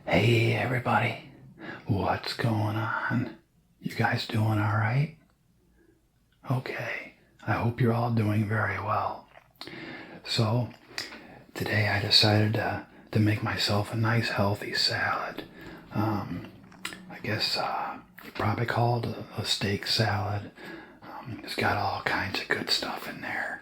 Hey everybody, what's going on? You guys doing alright? Okay, I hope you're all doing very well. So, today I decided to make myself a nice healthy salad. I guess you probably call it a steak salad. It's got all kinds of good stuff in there.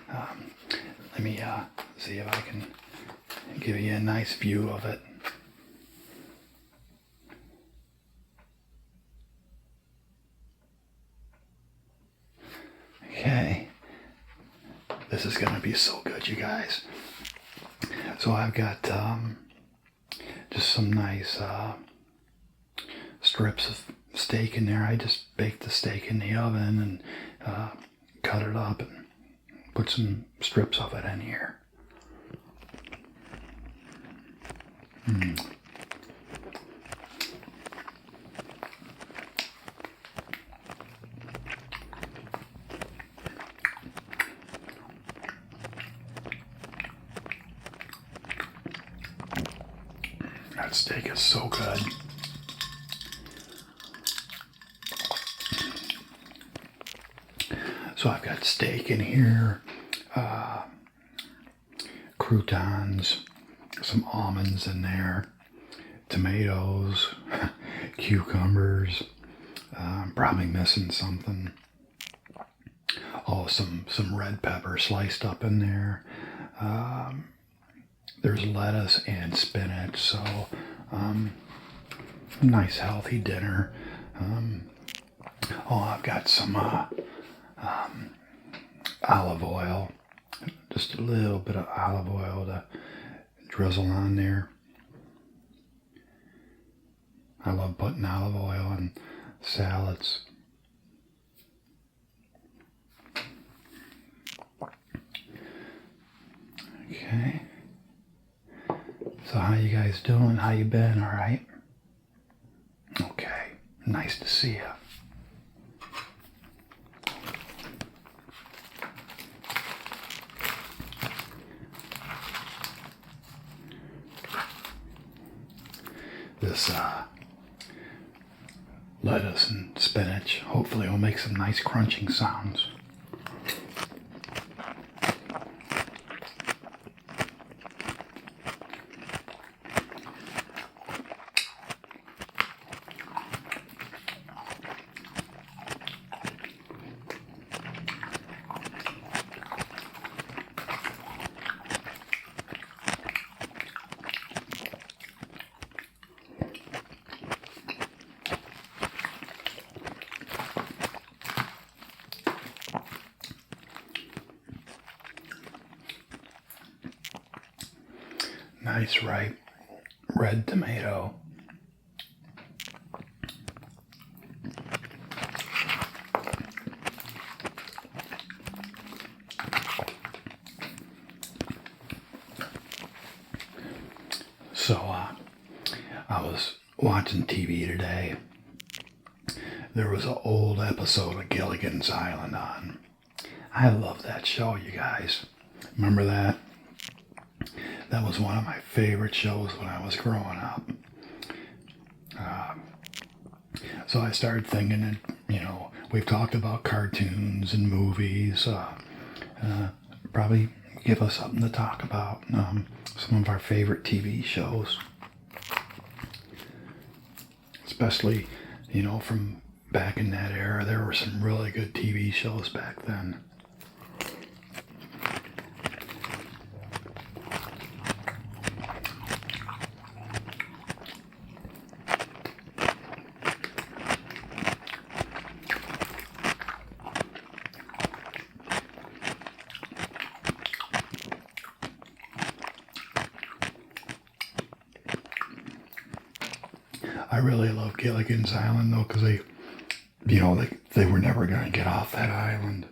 Let me see if I can give you a nice view of it. Okay, this is gonna be so good, you guys. So I've got just some nice strips of steak in there. I just baked the steak in the oven and cut it up and put some strips of it in here. That steak is so good. So I've got steak in here, croutons, some almonds in there, tomatoes, cucumbers. I'm probably missing something. Oh, some red pepper sliced up in there. There's lettuce and spinach, so nice healthy dinner. I've got some olive oil, just a little bit of olive oil to drizzle on there. I love putting olive oil on salads. Okay. So how you guys doing? How you been? All right? Okay. Nice to see you. This lettuce and spinach hopefully will make some nice crunching sounds. Nice ripe red tomato. So I was watching TV today. There was an old episode of Gilligan's Island on. I love that show, you guys. Remember that? That was one of my favorite shows when I was growing up. So I started thinking that, we've talked about cartoons and movies. Probably give us something to talk about. Some of our favorite TV shows. Especially, from back in that era. There were some really good TV shows back then. I really love Gilligan's Island though, because they were never going to get off that island.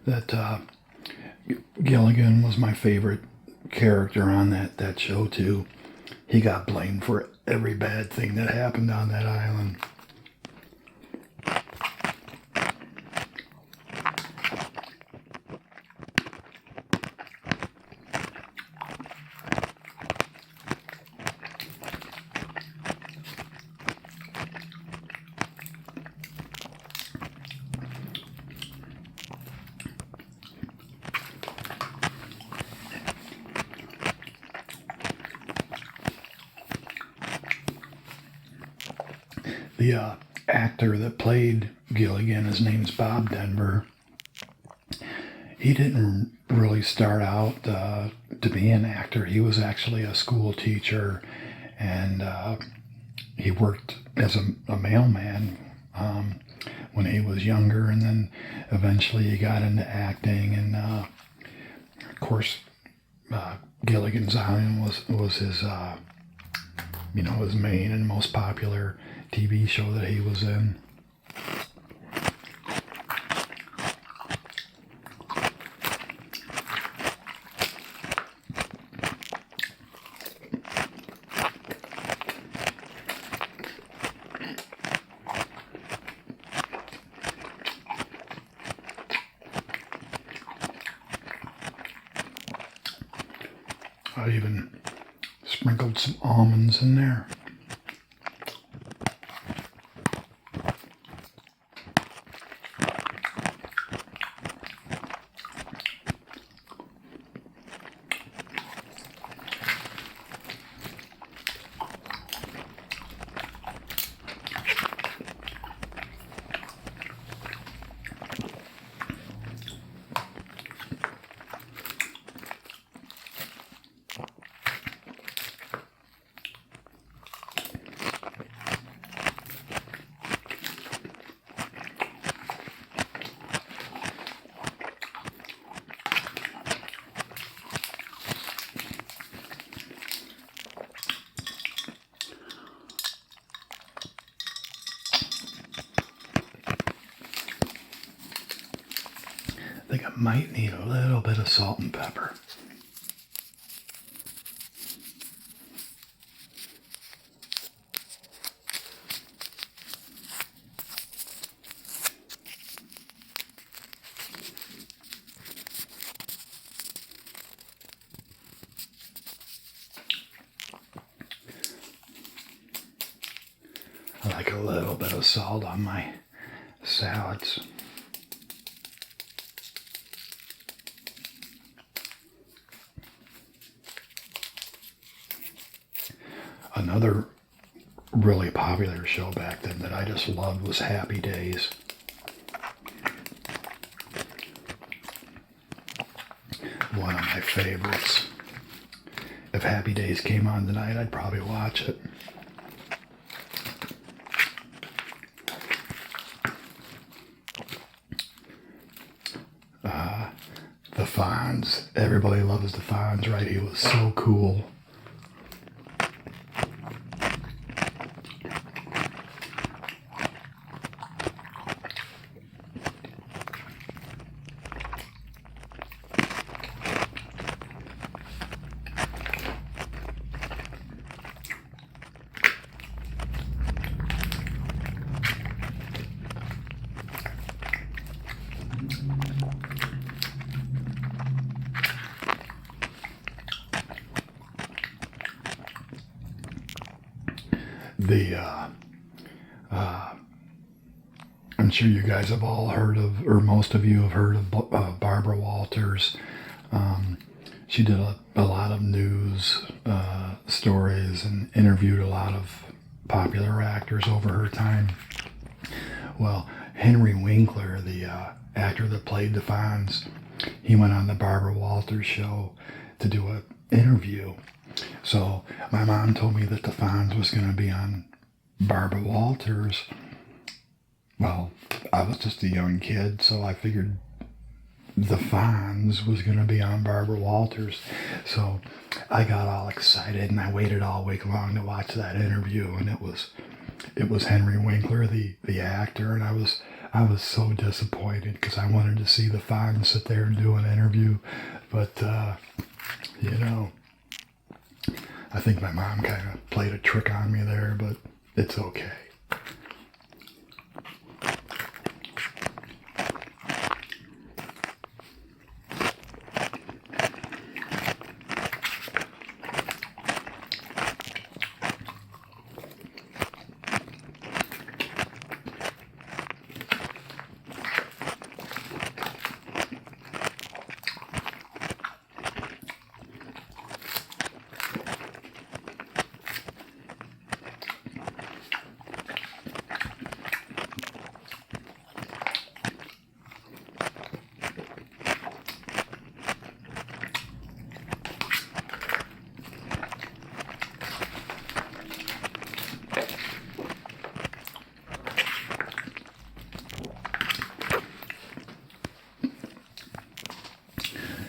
that Gilligan was my favorite character on that show too. He got blamed for every bad thing that happened on that island. The actor that played Gilligan, his name's Bob Denver. He didn't really start out to be an actor. He was actually a school teacher, and he worked as a mailman when he was younger, and then eventually he got into acting. And of course, Gilligan's Island was his his main and most popular TV show that he was in. I even sprinkled some almonds in there. I think I might need a little bit of salt and pepper. I like a little bit of salt on my salads. Another really popular show back then that I just loved was Happy Days. One of my favorites. If Happy Days came on tonight, I'd probably watch it. The Fonz. Everybody loves the Fonz, right? He was so cool. I'm sure you guys have all heard of, or most of you have heard of Barbara Walters. She did a lot of news stories and interviewed a lot of popular actors over her time. Well, Henry Winkler, the actor that played the Fonz, he went on the Barbara Walters show to do an interview. So my mom told me that the Fonz was going to be on Barbara Walters. Well, I was just a young kid, so I figured the Fonz was going to be on Barbara Walters. So I got all excited and I waited all week long to watch that interview, and it was Henry Winkler, the actor, and I I was so disappointed because I wanted to see the Fonz sit there and do an interview. But, you know, I think my mom kind of played a trick on me there, but it's okay.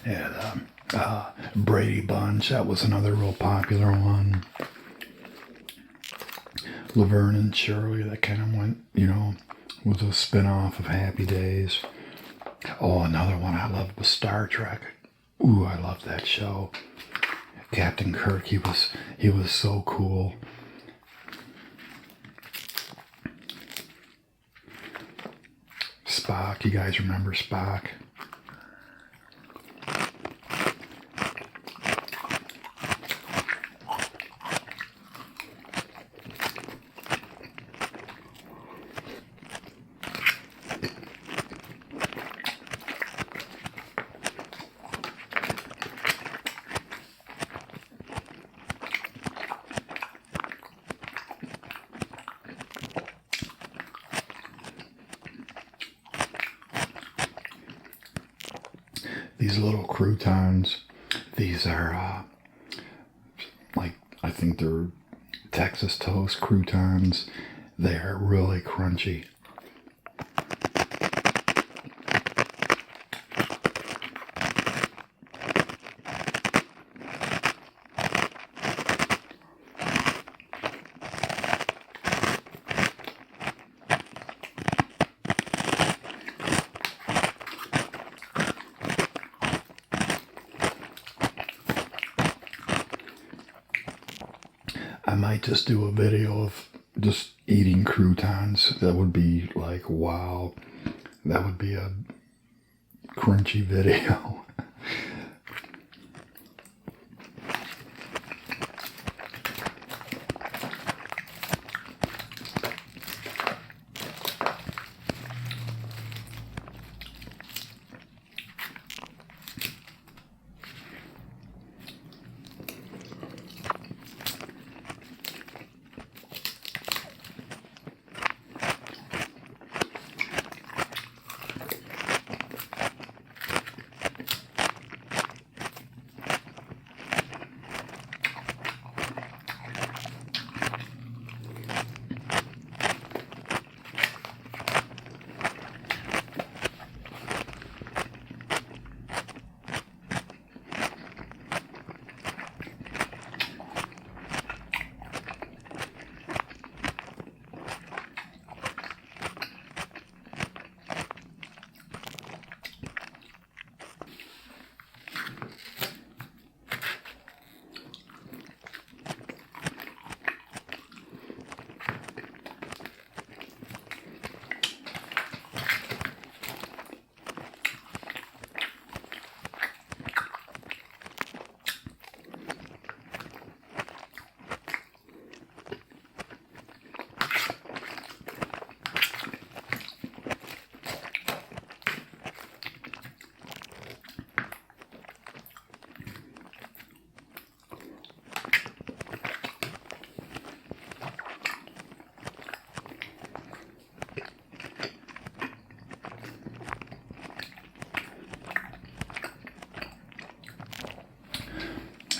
And Brady Bunch, that was another real popular one. Laverne and Shirley, that kind of went, you know, was a spin-off of Happy Days. Oh, another one I loved was Star Trek. Ooh, I loved that show. Captain Kirk, he was so cool. Spock, you guys remember Spock? These little croutons, these are like, I think they're Texas toast croutons. They are really crunchy. I might just do a video of just eating croutons. That would be like, wow. That would be a crunchy video.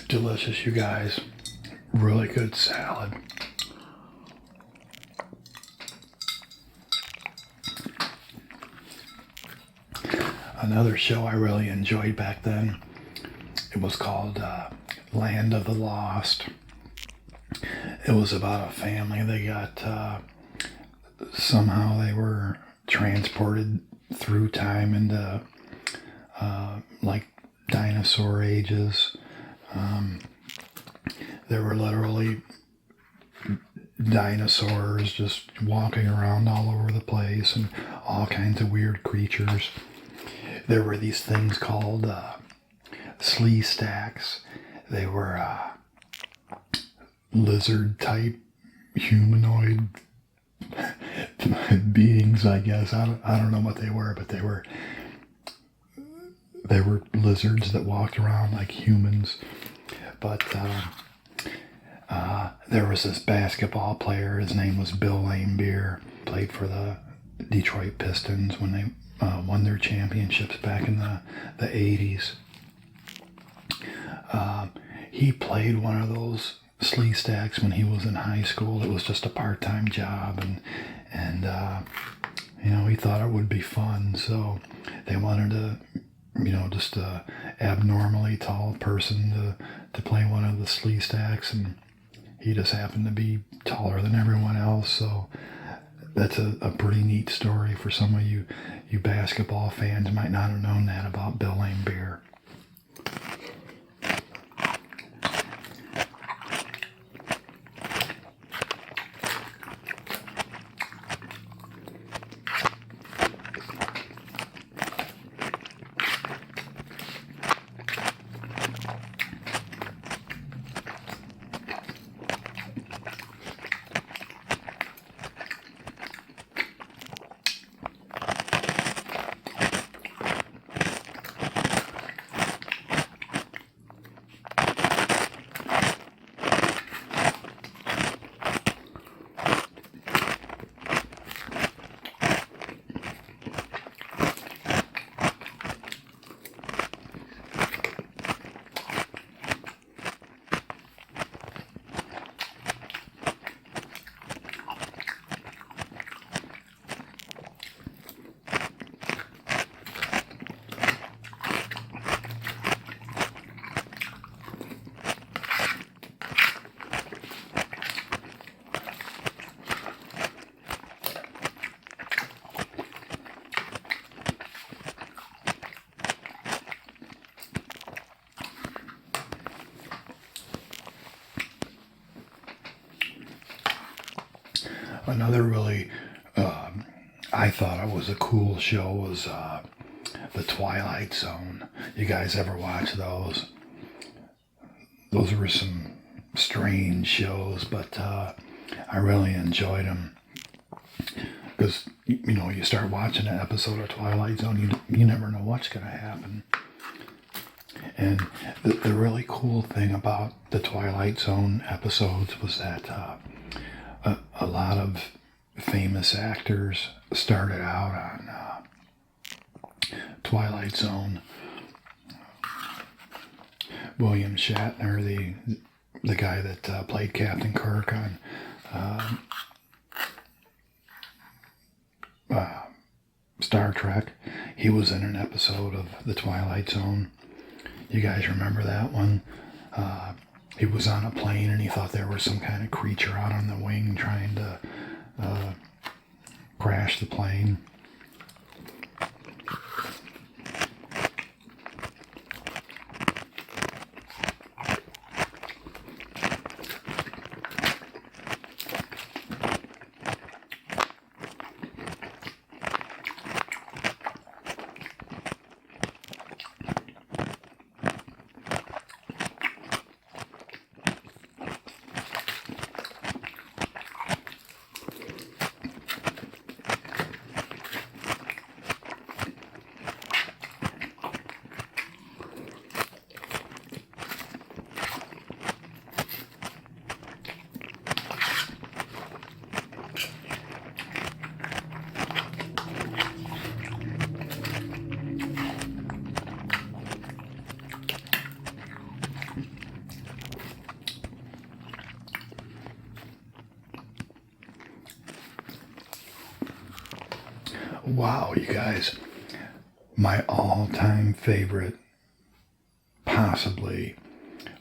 Delicious, you guys. Really good salad. Another show I really enjoyed back then, it was called Land of the Lost. It was about a family. They got, somehow they were transported through time into like dinosaur ages. There were literally dinosaurs just walking around all over the place and all kinds of weird creatures. There were these things called slee stacks. They were lizard type humanoid beings, I guess. I don't know what they were, but they were lizards that walked around like humans. But there was this basketball player. His name was Bill Laimbeer. Played for the Detroit Pistons when they won their championships back in the 80s. He played one of those slee stacks when he was in high school. It was just a part-time job, and he thought it would be fun. So they wanted just a abnormally tall person to play one of the slee stacks, and he just happened to be taller than everyone else. So that's a pretty neat story for some of you basketball fans. Might not have known that about Bill Laimbeer. Another really, I thought it was a cool show was the Twilight Zone. You guys ever watch those? Those were some strange shows, but I really enjoyed them. Because, you start watching an episode of Twilight Zone, you never know what's going to happen. And the really cool thing about the Twilight Zone episodes was that a lot of famous actors started out on Twilight Zone. William Shatner, the guy that played Captain Kirk on Star Trek, he was in an episode of the Twilight Zone. You guys remember that one? He was on a plane and he thought there was some kind of creature out on the wing trying to crash the plane. Wow, you guys, my all-time favorite possibly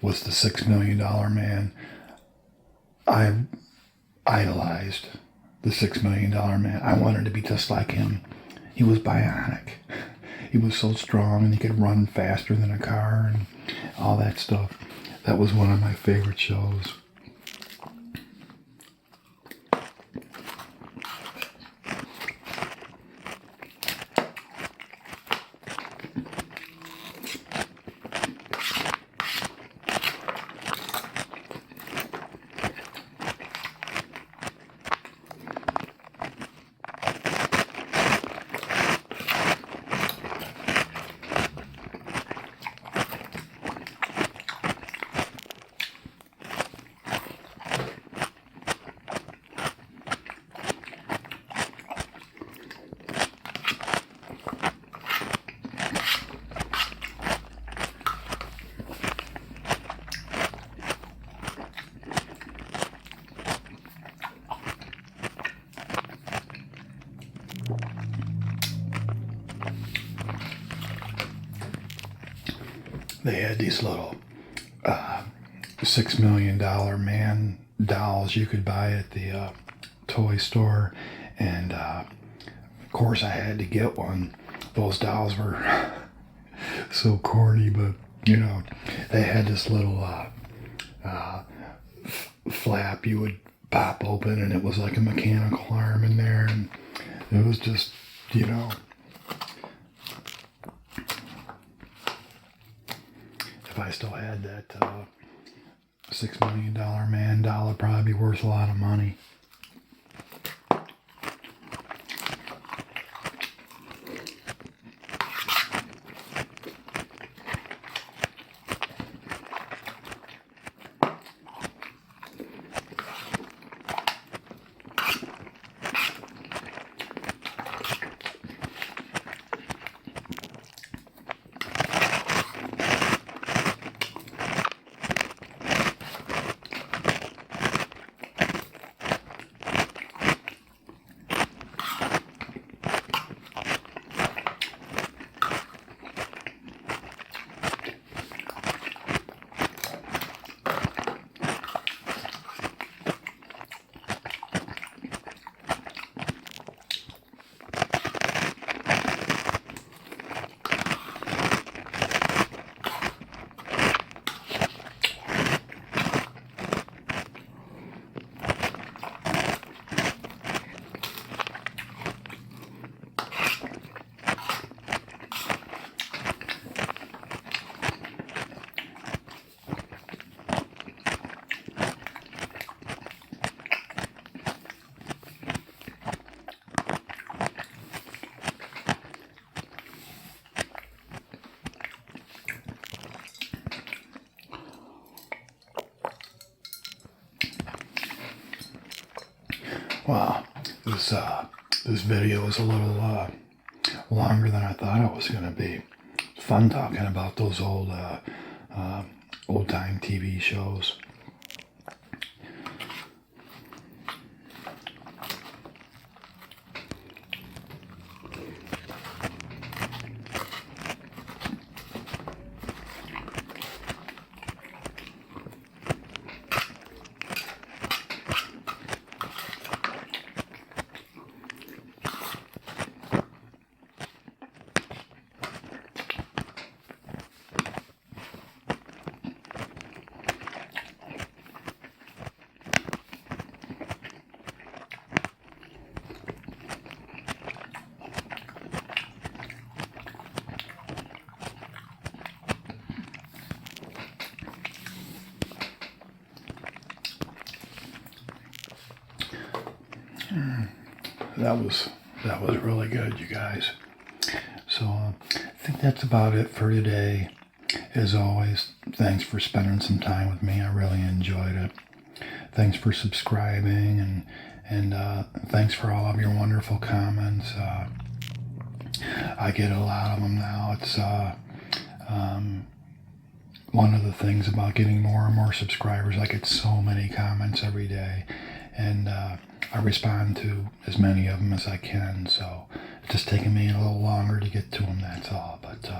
was the $6 Million Man. I idolized the $6 million man. I wanted to be just like him. He was bionic. He was so strong and he could run faster than a car and all that stuff. That was one of my favorite shows. They had these little $6 million man dolls you could buy at the toy store, and of course I had to get one. Those dolls were so corny, but you know, they had this little flap you would pop open, and it was like a mechanical arm in there, and it was just, you know, if I still had that $6 million man doll, it'd probably be worth a lot of money. Wow, this video is a little longer than I thought it was going to be. It's fun talking about those old old-time TV shows. That was really good, you guys. So I think that's about it for today. As always, thanks for spending some time with me. I really enjoyed it. Thanks for subscribing, and thanks for all of your wonderful comments. I get a lot of them now. It's one of the things about getting more and more subscribers. I get so many comments every day, and I respond to as many of them as I can, so it's just taking me a little longer to get to them, that's all. But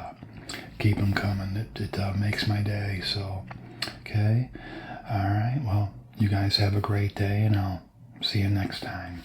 keep them coming. It makes my day, so, okay. All right, well, you guys have a great day, and I'll see you next time.